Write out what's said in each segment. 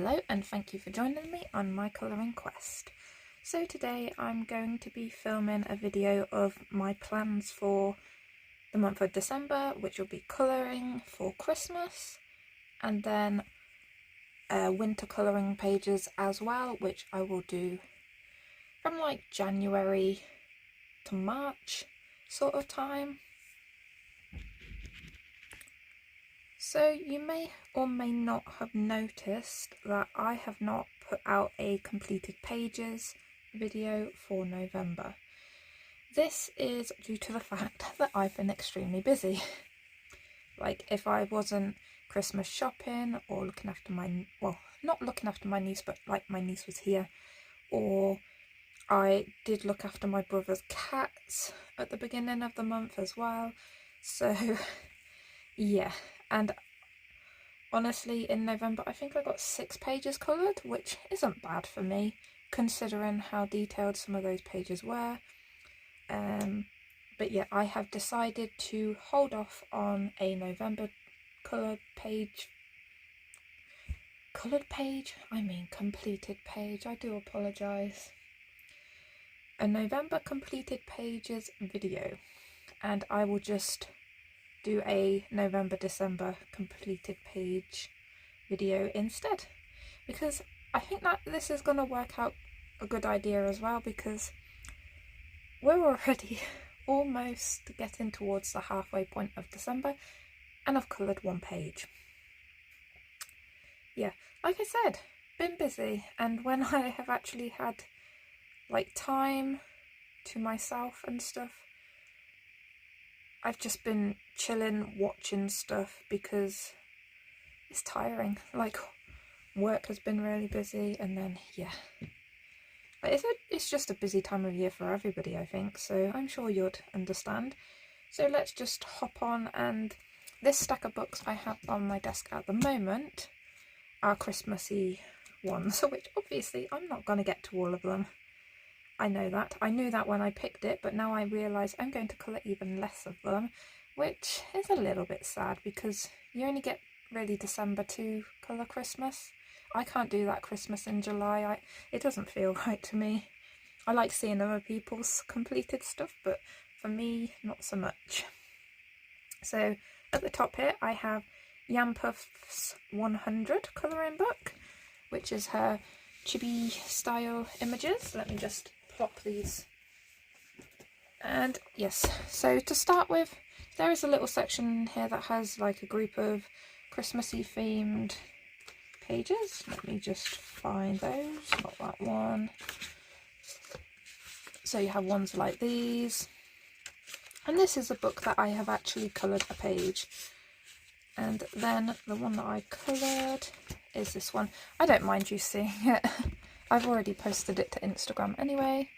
Hello and thank you for joining me on my colouring quest. So today I'm going to be filming a video of my plans for the month of December, which will be colouring for Christmas, and then winter colouring pages as well, which I will do from like January to March sort of time. So you may or may not have noticed that I have not put out a completed pages video for November. This is due to the fact that I've been extremely busy. Like if I wasn't Christmas shopping or looking after my, well, not looking after my niece, but like my niece was here, or I did look after my brother's cats at the beginning of the month as well. So yeah. And honestly, in November, I think I got 6 pages coloured, which isn't bad for me, considering how detailed some of those pages were. But yeah, I have decided to hold off on a November completed page, I do apologise. A November completed pages video, and I will just do a November-December completed page video instead, because I think that this is going to work out a good idea as well, because we're already almost getting towards the halfway point of December and I've coloured 1 page. Yeah, like I said, been busy, and when I have actually had like time to myself and stuff, I've just been chilling, watching stuff, because it's tiring. Like, work has been really busy, and then, yeah. It's just a busy time of year for everybody, I think, so I'm sure you'd understand. So let's just hop on, and this stack of books I have on my desk at the moment are Christmassy ones, which obviously I'm not going to get to all of them. I know that. I knew that when I picked it, but now I realise I'm going to colour even less of them, which is a little bit sad, because you only get really December to colour Christmas. I can't do that Christmas in July. It doesn't feel right to me. I like seeing other people's completed stuff, but for me, not so much. So at the top here, I have Yam Puff's 100 colouring book, which is her chibi style images. Let me just plop these. And yes, so to start with, there is a little section here that has like a group of Christmassy themed pages. Let me just find those, not that one. So you have ones like these, and this is a book that I have actually coloured a page. And then the one that I coloured is this one. I don't mind you seeing it. I've already posted it to Instagram anyway.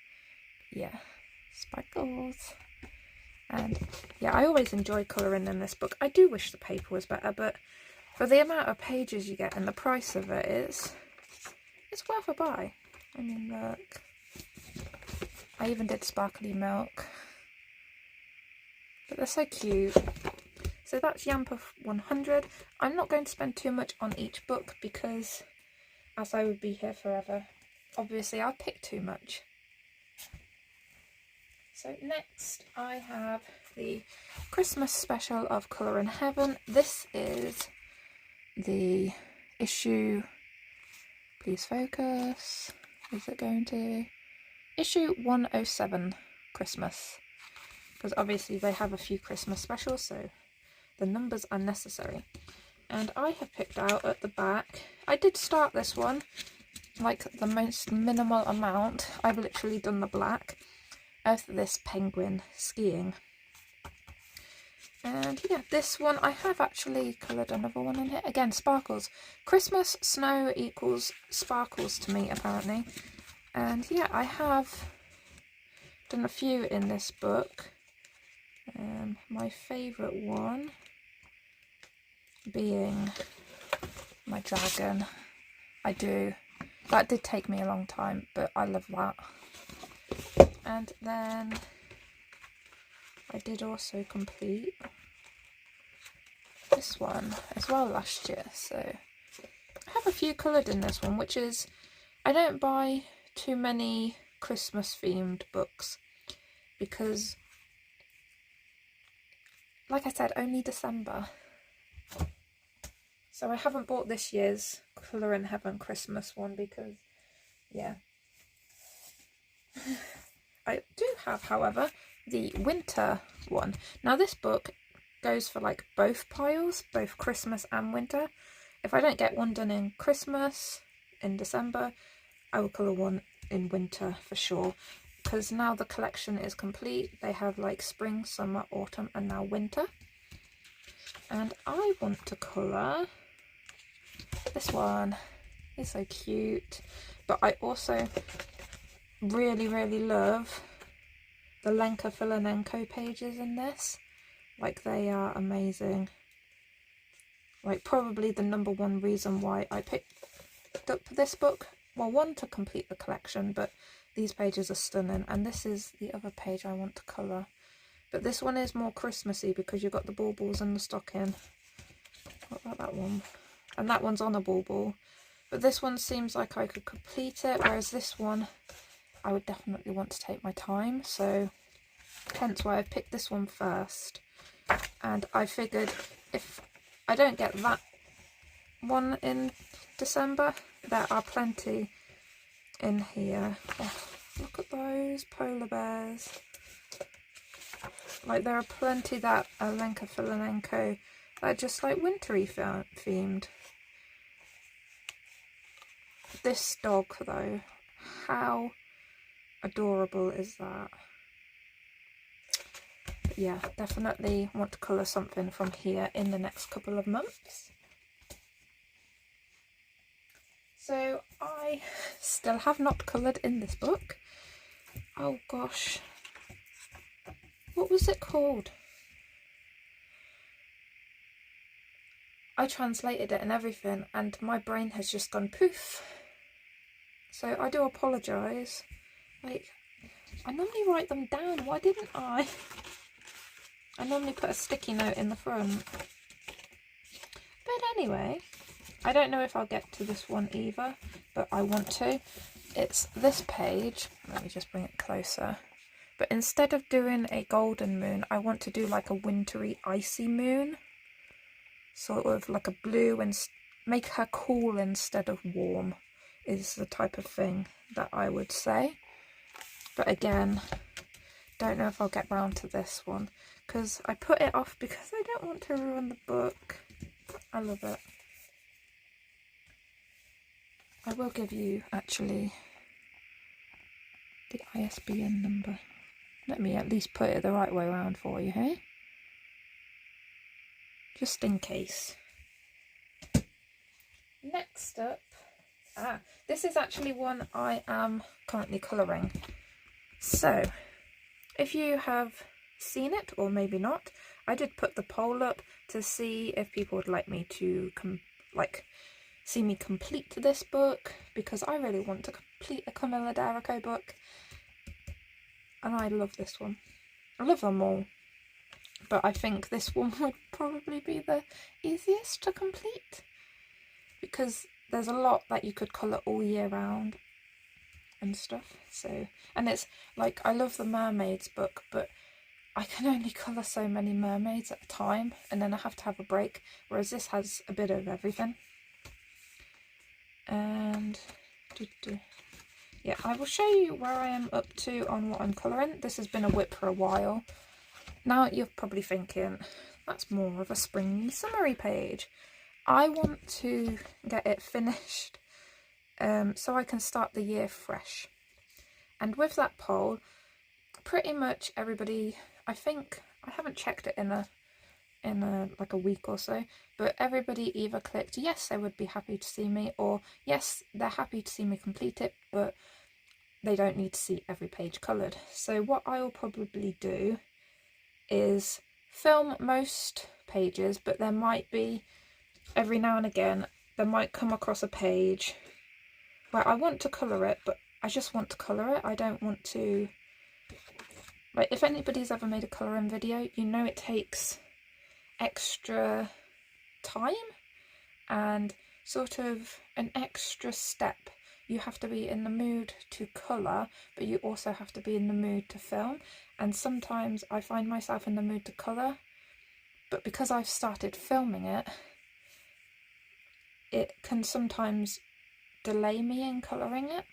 Yeah, sparkles. And yeah, I always enjoy colouring in this book. I do wish the paper was better, but for the amount of pages you get and the price of it, it's worth a buy. I mean, look. I even did sparkly milk. But they're so cute. So that's Yam Puff 100. I'm not going to spend too much on each book, because as I would be here forever, obviously I picked too much. So next I have the Christmas special of Colour in Heaven. This is the issue, please focus, is it going to? Issue 107 Christmas, because obviously they have a few Christmas specials, so the numbers are necessary. And I have picked out at the back, I did start this one like the most minimal amount. I've literally done the black of this penguin skiing. And yeah, this one I have actually coloured another one in here. Again, sparkles. Christmas snow equals sparkles to me, apparently. And yeah, I have done a few in this book. My favourite one being my dragon. That did take me a long time, but I love that. And then I did also complete this one as well last year, so I have a few coloured in this one, which is, I don't buy too many Christmas themed books because, like I said, only December. So I haven't bought this year's Colour in Heaven Christmas one because, yeah. I do have, however, the winter one. Now this book goes for like both piles, both Christmas and winter. If I don't get one done in Christmas, in December, I will colour one in winter for sure. Because now the collection is complete. They have like spring, summer, autumn and now winter. And I want to colour this one. It's so cute. But I also really love the Lenka Filinenko pages in this. Like, they are amazing. Like, probably the #1 reason why I picked up this book. Well, one, to complete the collection, but these pages are stunning. And this is the other page I want to colour. But this one is more Christmassy because you've got the baubles and the stocking. What about that one? And that one's on a bauble. But this one seems like I could complete it, whereas this one I would definitely want to take my time. So hence why I picked this one first. And I figured if I don't get that one in December, there are plenty in here. Oh, look at those polar bears. Like, there are plenty that are Lenka Filinenko that are just like wintry themed. This dog though, how adorable is that? But yeah, definitely want to colour something from here in the next couple of months. So I still have not coloured in this book. Oh gosh. What was it called? I translated it and everything and my brain has just gone poof. So I do apologise. Like, I normally write them down. Why didn't I? I normally put a sticky note in the front. But anyway, I don't know if I'll get to this one either, but I want to. It's this page. Let me just bring it closer. But instead of doing a golden moon, I want to do like a wintry, icy moon. Sort of like a blue, and make her cool instead of warm is the type of thing that I would say. But again, don't know if I'll get round to this one because I put it off because I don't want to ruin the book. I love it. I will give you actually the ISBN number. Let me at least put it the right way around for you, hey? Just in case. Next up, this is actually one I am currently colouring. So, if you have seen it, or maybe not, I did put the poll up to see if people would like me to see me complete this book, because I really want to complete a Camilla D'Errico book. And I love this one. I love them all. But I think this one would probably be the easiest to complete. Because there's a lot that you could colour all year round and stuff. So, and it's like, I love the mermaids book, but I can only colour so many mermaids at a time. And then I have to have a break. Whereas this has a bit of everything. And yeah, I will show you where I am up to on what I'm colouring. This has been a whip for a while. Now you're probably thinking, that's more of a springy, summery page. I want to get it finished so I can start the year fresh. And with that poll, pretty much everybody, I think, I haven't checked it in like a week or so, but everybody either clicked yes, they would be happy to see me, or yes, they're happy to see me complete it, but they don't need to see every page coloured. So what I will probably do is film most pages, but there might be, every now and again, there might come across a page where I want to colour it, but I just want to colour it. I don't want to, like, if anybody's ever made a colouring video, you know it takes extra time, and sort of an extra step. You have to be in the mood to colour, but you also have to be in the mood to film. And sometimes I find myself in the mood to colour, but because I've started filming it, it can sometimes delay me in colouring it.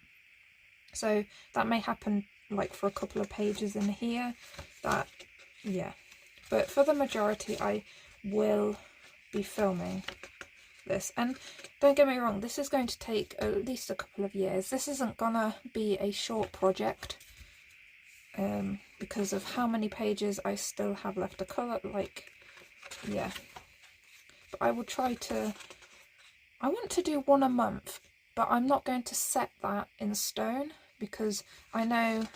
So that may happen like for a couple of pages in here, yeah. But for the majority I will be filming this. And don't get me wrong, this is going to take at least a couple of years. This isn't gonna be a short project because of how many pages I still have left to colour, like, yeah. But I will try to, I want to do one a month, but I'm not going to set that in stone because I know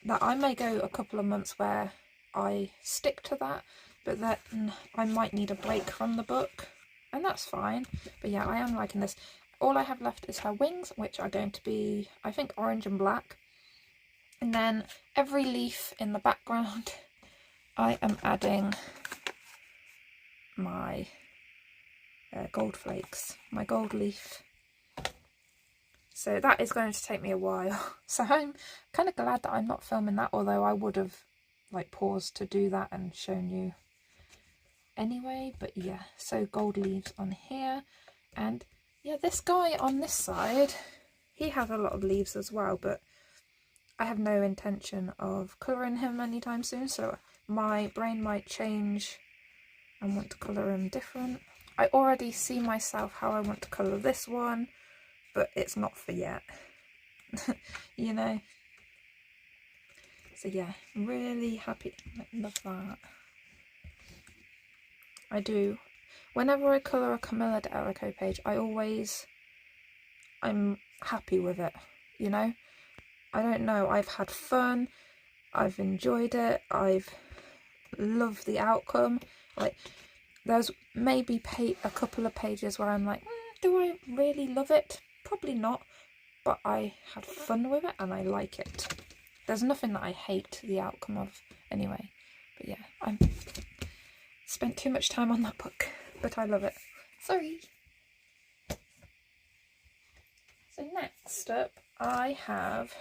that I may go a couple of months where I stick to that, but then I might need a break from the book, and that's fine. But yeah, I am liking this. All I have left is her wings, which are going to be, I think, orange and black. And then every leaf in the background, I am adding my gold flakes, my gold leaf. So that is going to take me a while. So I'm kind of glad that I'm not filming that, although I would have like paused to do that and shown you anyway. But yeah, so gold leaves on here. And yeah, this guy on this side, he has a lot of leaves as well, but I have no intention of colouring him anytime soon, so my brain might change and want to colour him different. I already see myself how I want to colour this one, but it's not for yet. You know. So yeah, really happy. I love that. I do. Whenever I colour a Camilla d'Errico page, I'm happy with it, you know. I don't know, I've had fun, I've enjoyed it, I've loved the outcome. Like, there's maybe a couple of pages where I'm like, do I really love it? Probably not, but I had fun with it and I like it. There's nothing that I hate the outcome of anyway. But yeah, I spent too much time on that book, but I love it. Sorry. So next up, I have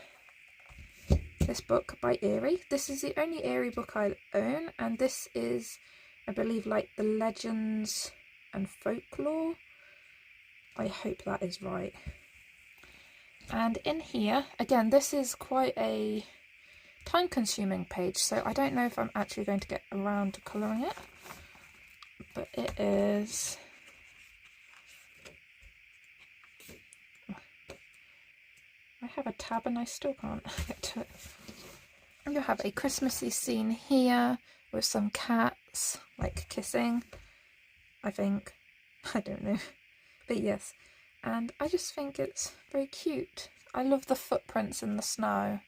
this book by Eerie. This is the only Eerie book I own, and this is, I believe, like the Legends and Folklore. I hope that is right. And in here, again, this is quite a time-consuming page, so I don't know if I'm actually going to get around to colouring it. But it is... I have a tab and I still can't get to it. You have a Christmassy scene here with some cats, like kissing, I think. I don't know. But yes. And I just think it's very cute. I love the footprints in the snow.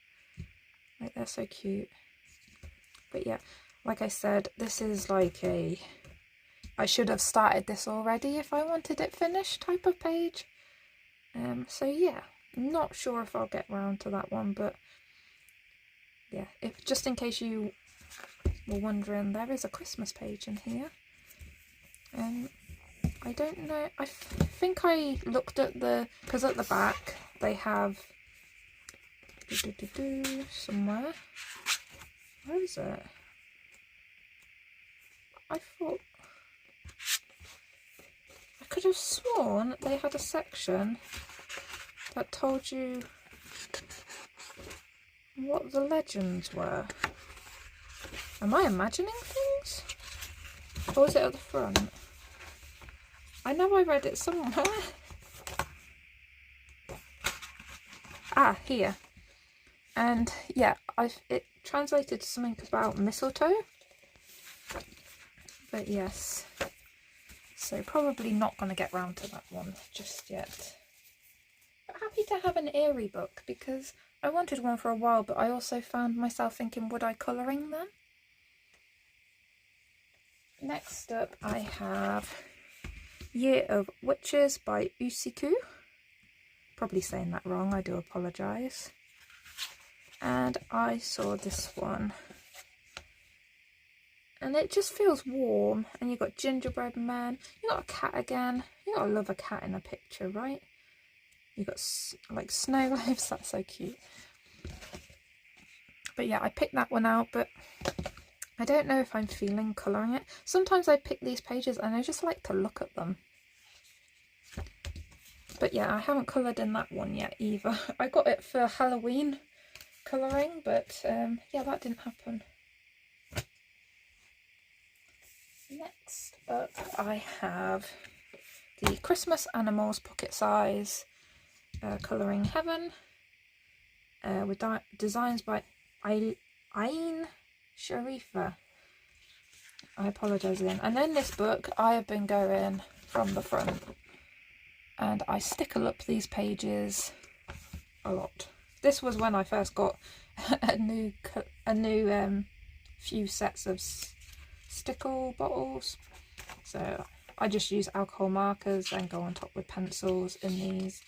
Like, they're so cute. But yeah, like I said, this is like a... I should have started this already if I wanted it finished type of page. So yeah, not sure if I'll get round to that one, but yeah, if just in case you were wondering, there is a Christmas page in here. I don't know, I think I looked at because at the back they have somewhere. Where is it? I thought, I could have sworn they had a section that told you what the legends were. Am I imagining things? Or was it at the front? I know I read it somewhere. Ah, here. And yeah, it translated to something about mistletoe. But yes. So probably not going to get round to that one just yet. But happy to have an Eerie book because I wanted one for a while, but I also found myself thinking, would I colouring them? Next up I have Year of Witches by Usiku. Probably saying that wrong, I do apologise. And I saw this one. And it just feels warm. And you've got gingerbread man. You've got a cat again. You gotta love a cat in a picture, right? You've got like snow globes. That's so cute. But yeah, I picked that one out, but I don't know if I'm feeling colouring it. Sometimes I pick these pages and I just like to look at them. But yeah, I haven't coloured in that one yet either. I got it for Halloween colouring, but yeah, that didn't happen. Next up, I have the Christmas Animals Pocket Size Colouring Heaven with designs by Ayn Sharifa. I apologise again. And in this book, I have been going from the front, and I stickle up these pages a lot. This was when I first got a new few sets of stickle bottles, so I just use alcohol markers and go on top with pencils in these.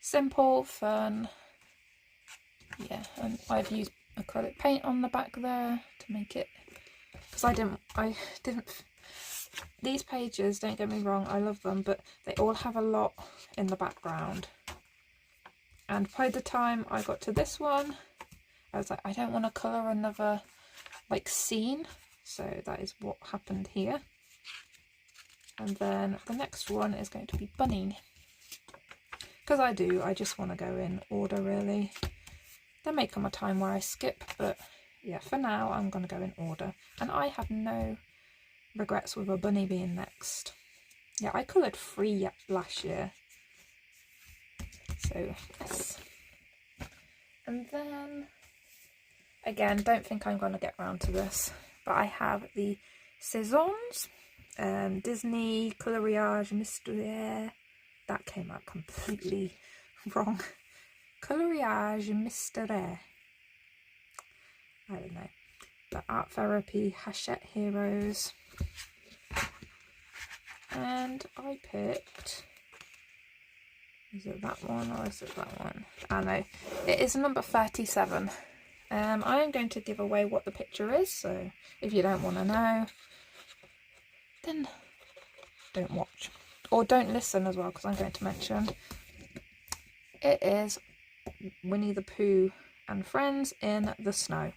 Simple, fun, yeah. And I've used acrylic paint on the back there to make it, because I didn't these pages, don't get me wrong, I love them, but they all have a lot in the background, and by the time I got to this one, I was like, I don't want to colour another like scene. So that is what happened here. And then the next one is going to be Bunny. Because I just want to go in order really. There may come a time where I skip, but yeah, for now I'm going to go in order. And I have no regrets with a bunny being next. Yeah, I coloured 3 last year. So yes. And then, again, don't think I'm going to get around to this, but I have the Saisons, Disney Coloriage Mystère. That came out completely wrong. Coloriage Mystère. I don't know. The Art Therapy Hachette Heroes. And I picked... Is it that one or is it that one? I know. It is number 37. I am going to give away what the picture is, so if you don't want to know, then don't watch. Or don't listen as well, because I'm going to mention. It is Winnie the Pooh and friends in the snow.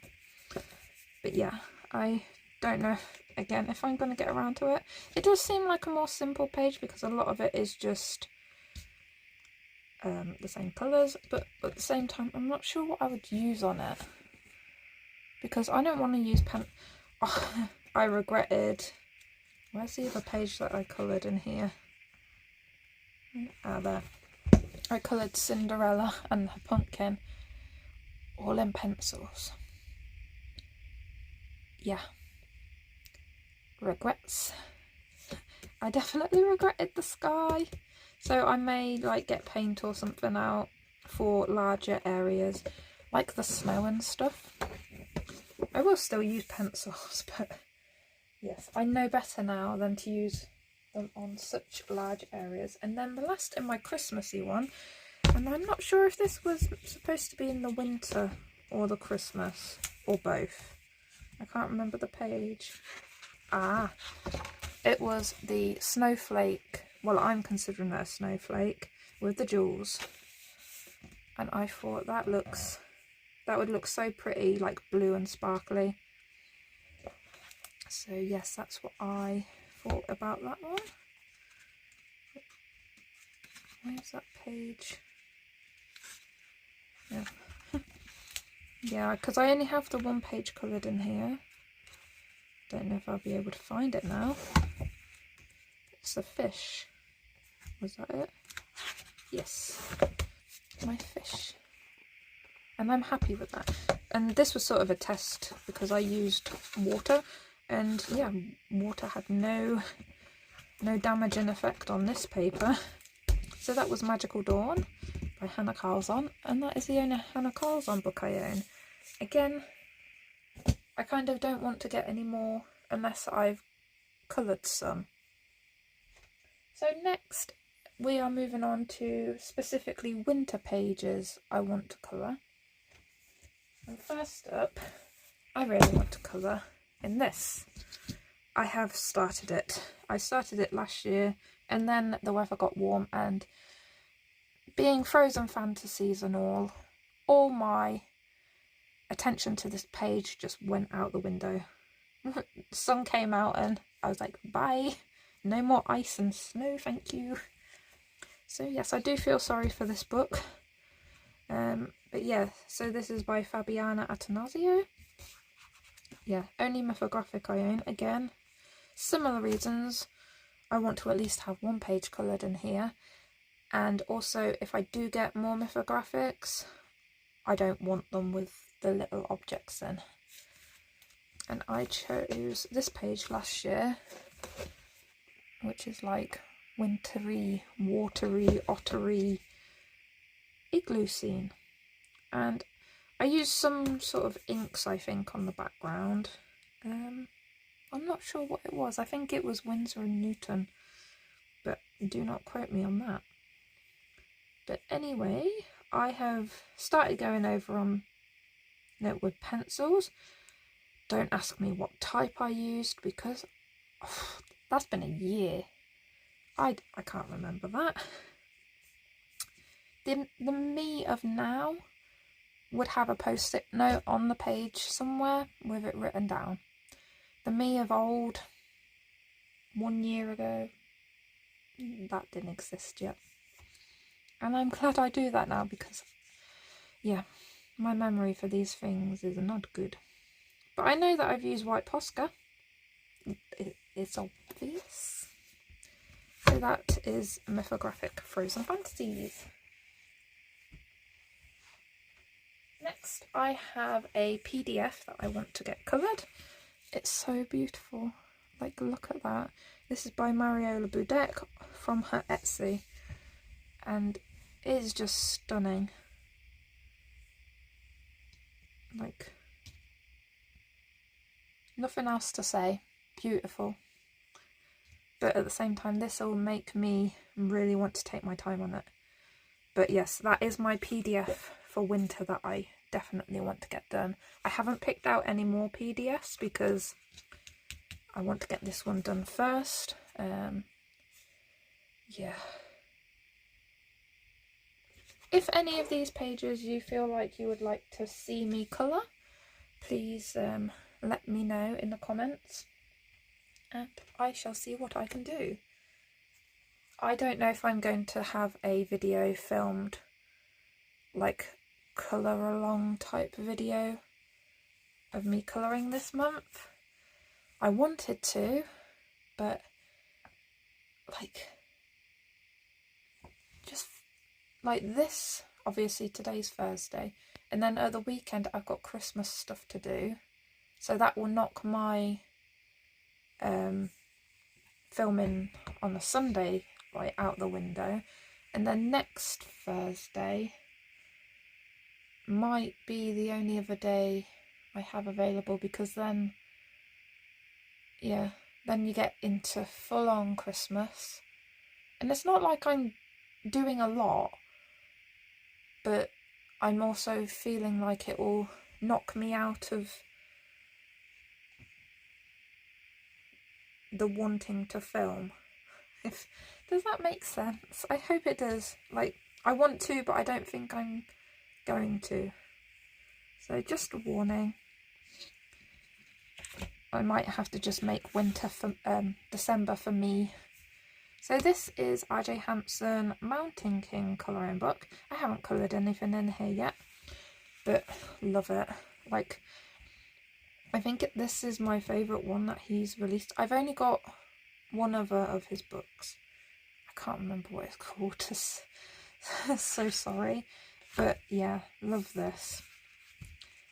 But yeah, I don't know, if I'm going to get around to it. It does seem like a more simple page, because a lot of it is just the same colours, but at the same time I'm not sure what I would use on it, because I don't want to use pen. Oh, I regretted, where's the other page that I coloured in here? Ah, there. I coloured Cinderella and her pumpkin all in pencils. Yeah, regrets. I definitely regretted the sky. So I may like get paint or something out for larger areas, like the snow and stuff. I will still use pencils, but yes, I know better now than to use them on such large areas. And then the last in my Christmassy one, and I'm not sure if this was supposed to be in the winter or the Christmas, or both. I can't remember the page. Ah, it was the snowflake. Well, I'm considering that a snowflake with the jewels, and I thought that would look so pretty, like blue and sparkly. So yes, that's what I thought about that one. Where's that page? Yeah, yeah, because I only have the one page coloured in here. Don't know if I'll be able to find it now. It's the fish. Was that it? Yes, my fish. And I'm happy with that. And this was sort of a test, because I used water, and yeah, water had no damaging effect on this paper. So that was Magical Dawn by Hannah Carlzon, and that is the only Hannah Carlzon book I own. Again, I kind of don't want to get any more unless I've coloured some. So next we are moving on to specifically winter pages I want to colour. And first up, I really want to colour in this. I have started it. I started it last year, and then the weather got warm, and being Frozen fantasies and all my attention to this page just went out the window. The sun came out and I was like, bye, no more ice and snow, thank you. So yes, I do feel sorry for this book. But yeah, so this is by Fabiana Attanasio. Yeah, only mythographic I own. Again, similar reasons. I want to at least have one page coloured in here. And also, if I do get more mythographics, I don't want them with the little objects in. And I chose this page last year, which is like wintry, watery, ottery igloo scene. And I used some sort of inks, I think, on the background. I'm not sure what it was. I think it was Winsor & Newton, but do not quote me on that. But anyway, I have started going over on Notewood pencils. Don't ask me what type I used, because that's been a year. I can't remember that. The me of now would have a post-it note on the page somewhere with it written down. The me of old, 1 year ago, that didn't exist yet. And I'm glad I do that now, because, yeah, my memory for these things is not good. But I know that I've used White Posca. It's obvious. So that is Mythographic Frozen Fantasies. Next, I have a PDF that I want to get coloured. It's so beautiful. Like, look at that. This is by Mariola Budek from her Etsy. And it is just stunning. Like, nothing else to say. Beautiful. But at the same time, this will make me really want to take my time on it. But yes, that is my PDF for winter that I definitely want to get done. I haven't picked out any more PDFs because I want to get this one done first. Yeah. If any of these pages you feel like you would like to see me colour, please let me know in the comments, and I shall see what I can do. I don't know if I'm going to have a video filmed, like colour along type video of me colouring this month. I wanted to, but like, just like this, obviously today's Thursday, and then at the weekend I've got Christmas stuff to do, so that will knock my filming on a Sunday right out the window. And then next Thursday might be the only other day I have available, because then, yeah, then you get into full-on Christmas. And it's not like I'm doing a lot, but I'm also feeling like it will knock me out of the wanting to film. Does that make sense? I hope it does. Like, I want to, but I don't think I'm going to. So just a warning. I might have to just make winter for December for me. So this is R.J. Hampson Mountain King colouring book. I haven't coloured anything in here yet, but love it. Like, I think this is my favourite one that he's released. I've only got one other of his books. I can't remember what it's called. So sorry. But yeah, love this.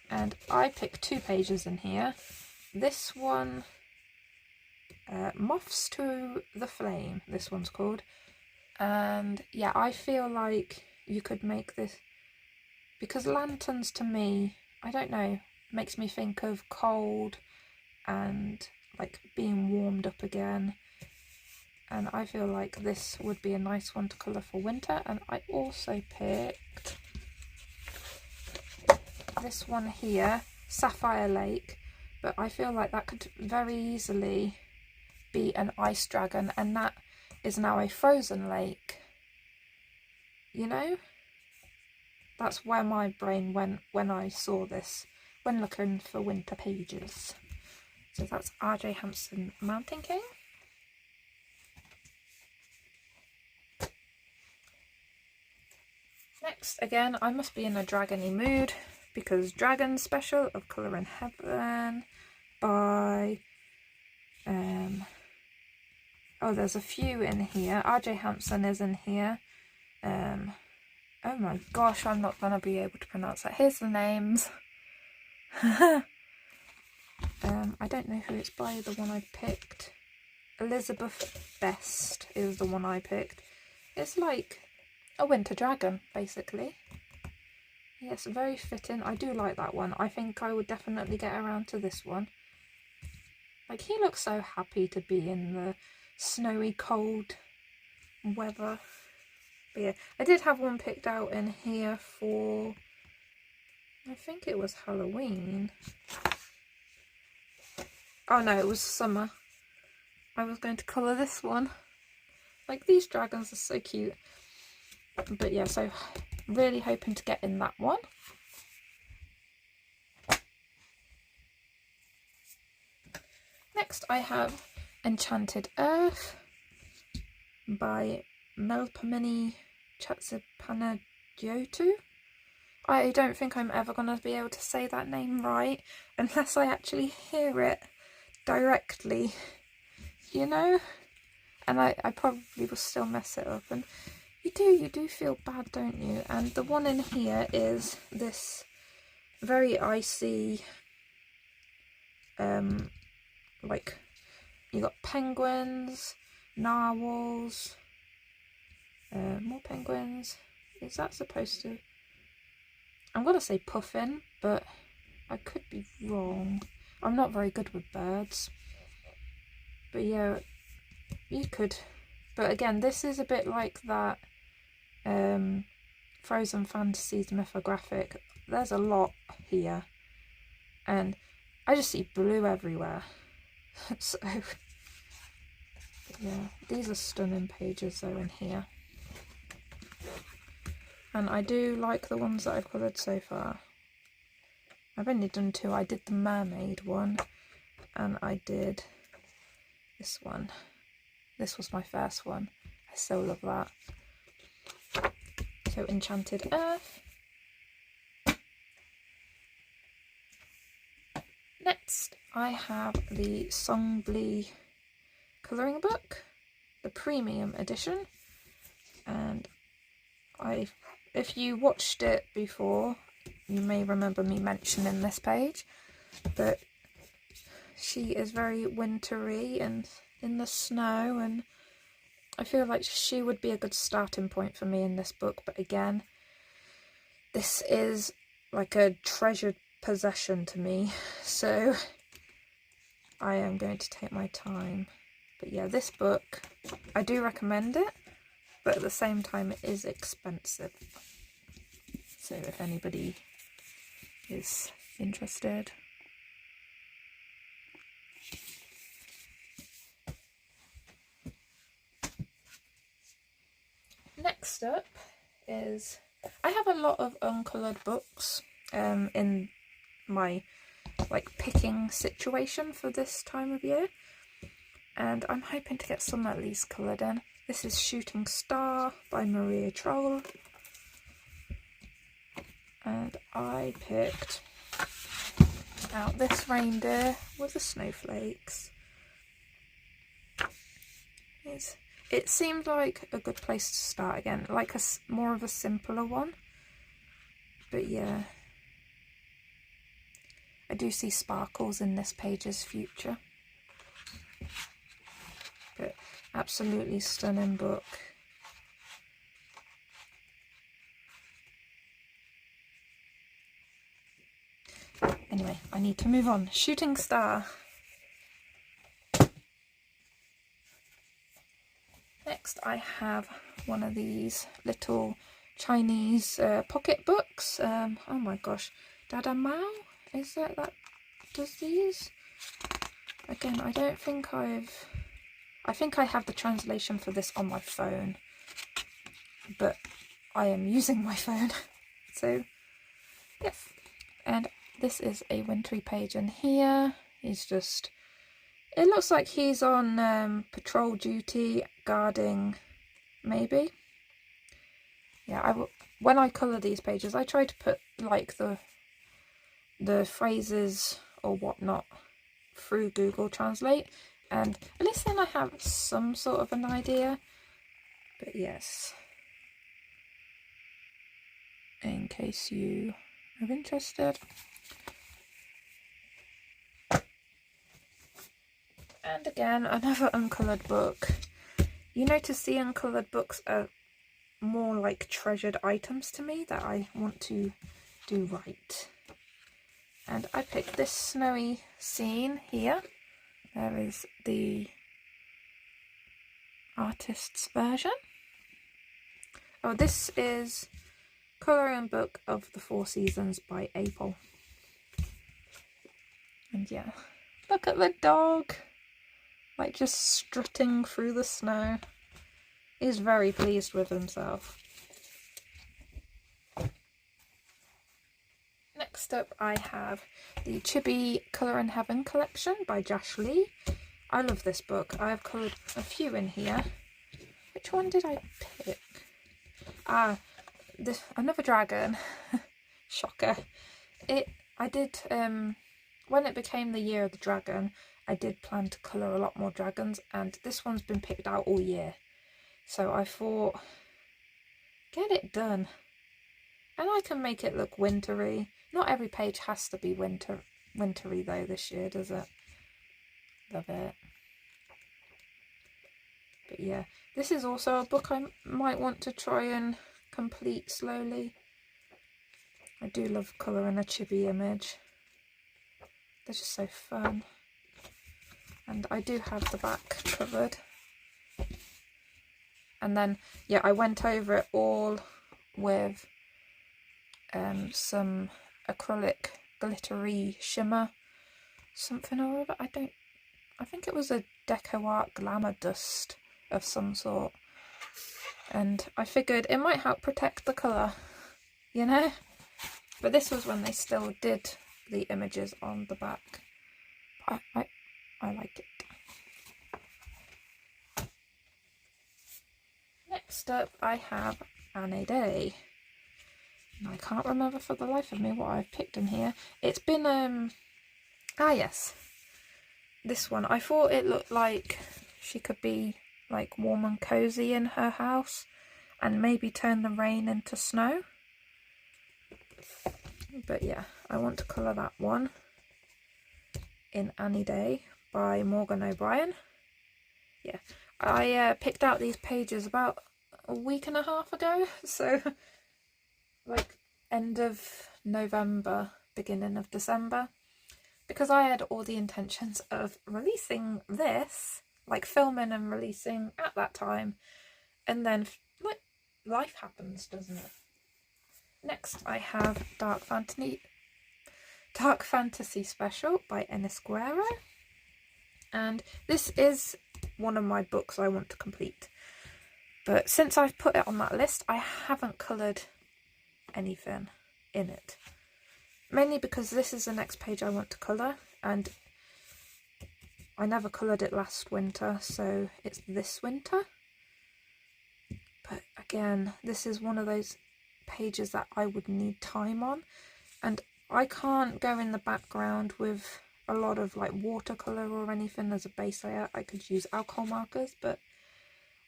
And I picked 2 pages in here. This one, Moths to the Flame, this one's called. And yeah, I feel like you could make this, because lanterns to me, I don't know, makes me think of cold and like being warmed up again. And I feel like this would be a nice one to colour for winter. And I also picked this one here, Sapphire Lake, but I feel like that could very easily be an ice dragon, and that is now a frozen lake. You know? That's where my brain went when I saw this, when looking for winter pages. So that's R.J. Hampson, Mountain King. Next, again, I must be in a dragony mood, because Dragon Special of Colour in Heaven by... oh, there's a few in here. R.J. Hampson is in here. Oh my gosh, I'm not going to be able to pronounce that. Here's the names. I don't know who it's by, the one I picked. Elizabeth Best is the one I picked. It's like a winter dragon, basically. Yes, very fitting. I do like that one. I think I would definitely get around to this one. Like, he looks so happy to be in the snowy, cold weather. But yeah, I did have one picked out in here for, I think it was Halloween. Oh no, it was summer. I was going to colour this one. Like, these dragons are so cute. But yeah, so really hoping to get in that one. Next I have Enchanted Earth by Melpomene Chatzipanagiotou. I don't think I'm ever going to be able to say that name right unless I actually hear it directly, you know? And I probably will still mess it up, and you do feel bad, don't you? And the one in here is this very icy, like, you got penguins, narwhals, more penguins. Is that supposed to... I'm going to say puffin, but I could be wrong. I'm not very good with birds. But yeah, you could. But again, this is a bit like that Frozen Fantasies mythographic. There's a lot here. And I just see blue everywhere. So, yeah, these are stunning pages though in here. And I do like the ones that I've coloured so far. I've only done two. I did the mermaid one and I did this one. This was my first one. I so love that. So Enchanted Earth. Next I have the Songbly colouring book, the premium edition, and if you watched it before, you may remember me mentioning this page, but she is very wintry and in the snow, and I feel like she would be a good starting point for me in this book. But again, this is like a treasured possession to me, so I am going to take my time. But yeah, this book, I do recommend it, but at the same time it is expensive. So if anybody is interested. Next up is, I have a lot of uncoloured books in my like picking situation for this time of year, and I'm hoping to get some at least coloured in. This is Shooting Star by Maria Troll, and I picked out this reindeer with the snowflakes. It seemed like a good place to start again, like more of a simpler one. But yeah, I do see sparkles in this page's future. But absolutely stunning book. Anyway, I need to move on. Shooting Star. Next I have one of these little Chinese pocket books. Oh my gosh, Dada Mao? Is that does these? Again, I don't think I've I think I have the translation for this on my phone, but I am using my phone. So, yes. And this is a wintry page in here. He's just... It looks like he's on patrol duty, guarding, maybe. Yeah, when I colour these pages, I try to put like the phrases or whatnot through Google Translate, and at least then I have some sort of an idea. But yes, in case you are interested. And again, another uncoloured book. You notice the uncoloured books are more like treasured items to me that I want to do right. And I picked this snowy scene here. There is the artist's version. Oh, this is Colouring Book of the Four Seasons by April. And yeah, look at the dog, like just strutting through the snow. He's very pleased with himself. Next up I have the Chibi Colour in Heaven collection by Josh Lee. I love this book. I have coloured a few in here. Which one did I pick? Another dragon. Shocker. I did, when it became the year of the dragon, I did plan to colour a lot more dragons, and this one's been picked out all year. So I thought, get it done. And I can make it look wintry. Not every page has to be wintry though this year, does it? Love it. But yeah, this is also a book I might want to try and complete slowly. I do love colouring a chibi image. They're just so fun. And I do have the back covered. And then, yeah, I went over it all with some acrylic glittery shimmer. Something or other. I think it was a Deco Art Glamour Dust of some sort. And I figured it might help protect the colour, you know? But this was when they still did the images on the back. I like it. Next up I have Annie Day. And I can't remember for the life of me what I've picked in here. It's been, yes. This one. I thought it looked like she could be like warm and cozy in her house and maybe turn the rain into snow. But yeah, I want to colour that one in Annie Day by Morgan O'Brien. Yeah, I picked out these pages about a week and a half ago, so like end of November, beginning of December, because I had all the intentions of releasing this, like filming and releasing at that time, and then like life happens, doesn't it? Next I have Dark Fantasy Special by Ennis Guerrero, and this is one of my books I want to complete, but since I've put it on that list I haven't coloured anything in it, mainly because this is the next page I want to colour, and I never coloured it last winter, so it's this winter. But again, this is one of those pages that I would need time on, and I can't go in the background with a lot of like watercolour or anything as a base layer. I could use alcohol markers, but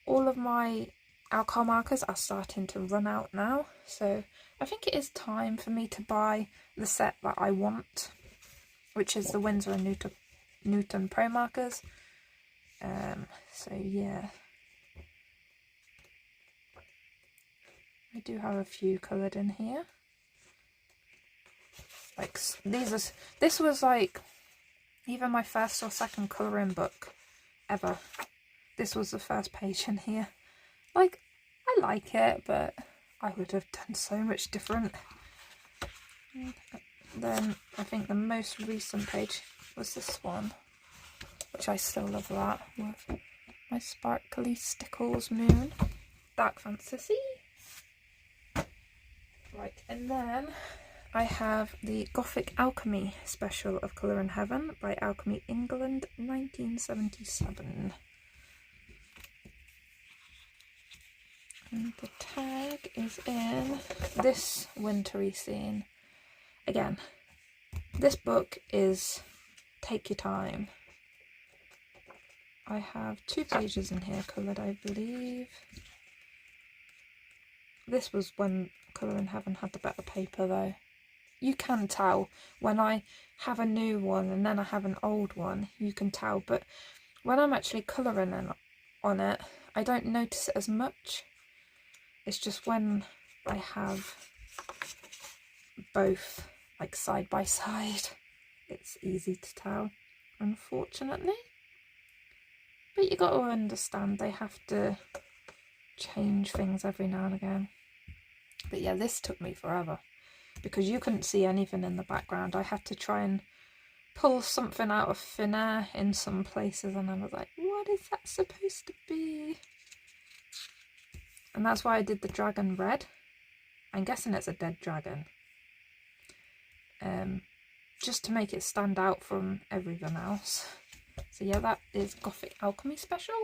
all of my alcohol markers are starting to run out now, so I think it is time for me to buy the set that I want, which is the Winsor and Newton Pro markers. So yeah, I do have a few coloured in here. Like this was like either my first or second colouring book ever. This was the first page in here. Like, I like it, but I would have done so much different. And then I think the most recent page was this one, which I still love that, with my Sparkly Stickles Moon Dark Fantasy. Right, and then I have the Gothic Alchemy special of Colour in Heaven by Alchemy England 1977. And the tag is in this wintry scene. Again, this book is take your time. I have 2 pages in here coloured, I believe. This was when Colour in Heaven had the better paper though. You can tell when I have a new one and then I have an old one, you can tell, but when I'm actually colouring on it, I don't notice it as much. It's just when I have both like side by side, it's easy to tell, unfortunately. But you got to understand they have to change things every now and again. But yeah, this took me forever because you couldn't see anything in the background. I had to try and pull something out of thin air in some places and I was like, what is that supposed to be? And that's why I did the dragon red. I'm guessing it's a dead dragon. Just to make it stand out from everything else. So yeah, that is Gothic Alchemy special.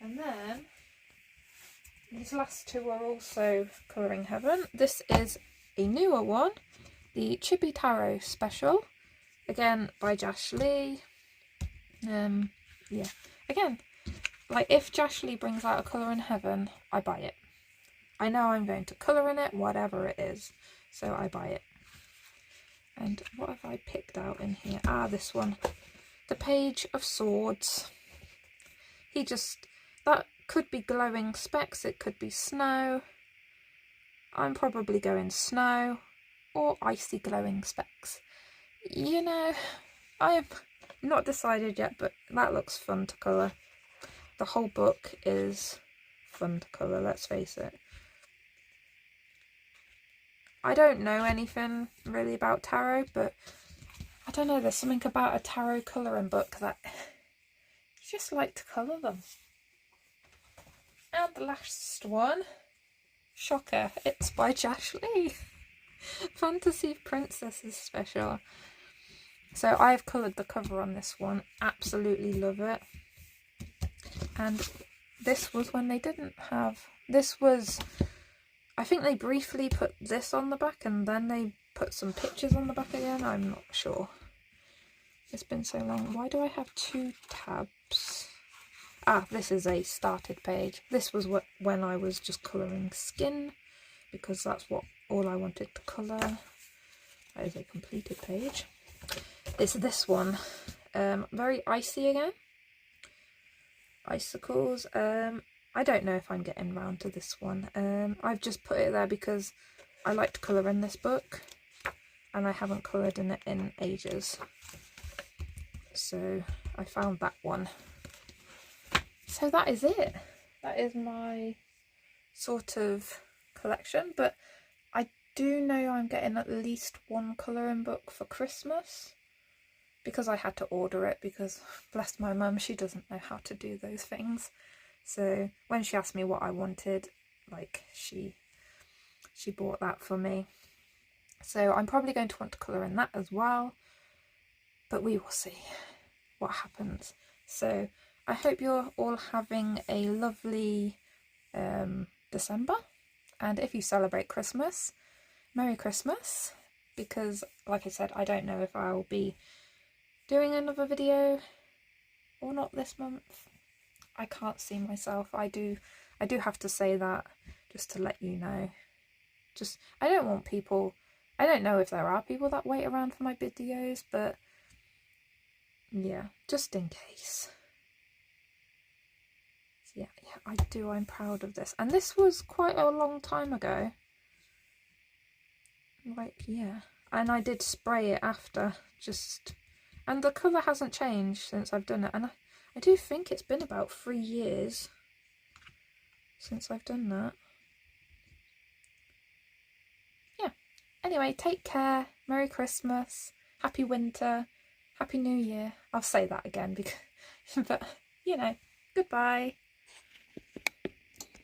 And then these last 2 are also Colour in Heaven. This is a newer one, the Chibi Taro special, again by Josh Lee. Yeah, again, like if Josh Lee brings out a Colour in Heaven, I buy it. I know I'm going to colour in it, whatever it is, so I buy it. And what have I picked out in here? Ah, this one. The Page of Swords. That could be glowing specks, it could be snow. I'm probably going snow or icy glowing specks. You know, I am not decided yet, but that looks fun to colour. The whole book is fun to colour, let's face it. I don't know anything really about tarot, but I don't know, there's something about a tarot colouring book that you just like to colour them. And the last one, shocker, it's by Josh Lee. Fantasy Princesses special. So I've coloured the cover on this one, absolutely love it. And this was when they didn't have, I think they briefly put this on the back and then they put some pictures on the back again, I'm not sure. It's been so long. Why do I have 2 tabs? Ah, this is a started page. This was when I was just colouring skin, because that's all I wanted to colour. That is a completed page. It's this one. Very icy again. Icicles. I don't know if I'm getting round to this one. I've just put it there because I like to colour in this book and I haven't coloured in it in ages. So I found that one. So that is it. That is my sort of collection, but I do know I'm getting at least 1 colouring book for Christmas because I had to order it because bless my mum, she doesn't know how to do those things. So when she asked me what I wanted, like she bought that for me. So I'm probably going to want to colour in that as well, but we will see what happens. So I hope you're all having a lovely December, and if you celebrate Christmas, Merry Christmas, because like I said, I don't know if I'll be doing another video or not this month. I can't see myself. I do have to say that just to let you know. I don't want people, I don't know if there are people that wait around for my videos, but yeah, just in case. So yeah, I'm proud of this. And this was quite a long time ago. Like, yeah. And I did spray it after, and the colour hasn't changed since I've done it. And I do think it's been about 3 years since I've done that. Yeah. Anyway, take care. Merry Christmas. Happy winter. Happy New Year. I'll say that again because But, you know, goodbye.